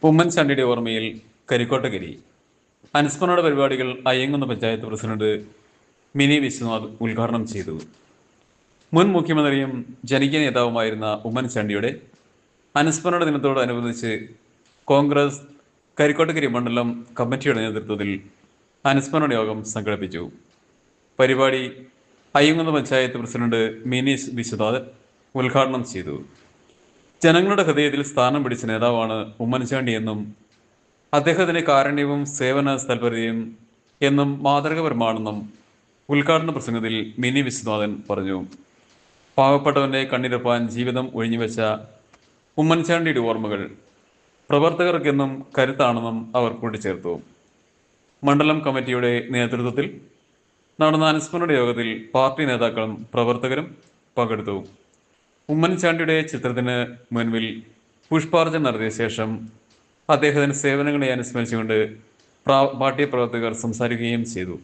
ഉമ്മൻചാണ്ടിയുടെ ഓർമ്മയിൽ കരിക്കോട്ടഗിരി അനുസ്മരണ പരിപാടികൾ അയ്യങ്കുന്ന് പഞ്ചായത്ത് പ്രസിഡന്റ് മിനി വിശ്വനാഥ് ഉദ്ഘാടനം ചെയ്തു. മുൻ മുഖ്യമന്ത്രിയും ജനകീയ നേതാവുമായിരുന്ന ഉമ്മൻചാണ്ടിയുടെ അനുസ്മരണ ദിനത്തോടനുബന്ധിച്ച് കോൺഗ്രസ് കരിക്കോട്ടഗിരി മണ്ഡലം കമ്മിറ്റിയുടെ നേതൃത്വത്തിൽ അനുസ്മരണ യോഗം സംഘടിപ്പിച്ചു. പരിപാടി അയ്യങ്കുന്ന് പഞ്ചായത്ത് പ്രസിഡന്റ് മിനി വിശ്വനാഥ് ഉദ്ഘാടനം ചെയ്തു. ജനങ്ങളുടെ ഹൃദയത്തിൽ സ്ഥാനം പിടിച്ച നേതാവാണ് ഉമ്മൻചാണ്ടി എന്നും അദ്ദേഹത്തിന്റെ കാരുണ്യവും സേവന താൽപര്യവും എന്നും മാതൃകപരമാണെന്നും ഉദ്ഘാടന പ്രസംഗത്തിൽ മിനി വിശ്വനാഥൻ പറഞ്ഞു. പാവപ്പെട്ടവന്റെ കണ്ണിരപ്പാൻ ജീവിതം ഒഴിഞ്ഞുവെച്ച ഉമ്മൻചാണ്ടിയുടെ ഓർമ്മകൾ പ്രവർത്തകർക്കെന്നും കരുത്താണെന്നും അവർ കൂട്ടിച്ചേർത്തു. മണ്ഡലം കമ്മിറ്റിയുടെ നേതൃത്വത്തിൽ നടന്ന അനുസ്മരണ യോഗത്തിൽ പാർട്ടി നേതാക്കളും പ്രവർത്തകരും പങ്കെടുത്തു. ഉമ്മൻചാണ്ടിയുടെ ചിത്രത്തിന് മുൻപിൽ പുഷ്പാർച്ചന നടത്തിയ ശേഷം അദ്ദേഹത്തിന്റെ സേവനങ്ങളെ അനുസ്മരിച്ചുകൊണ്ട് പാർട്ടി പ്രവർത്തകർ സംസാരിക്കുകയും ചെയ്തു.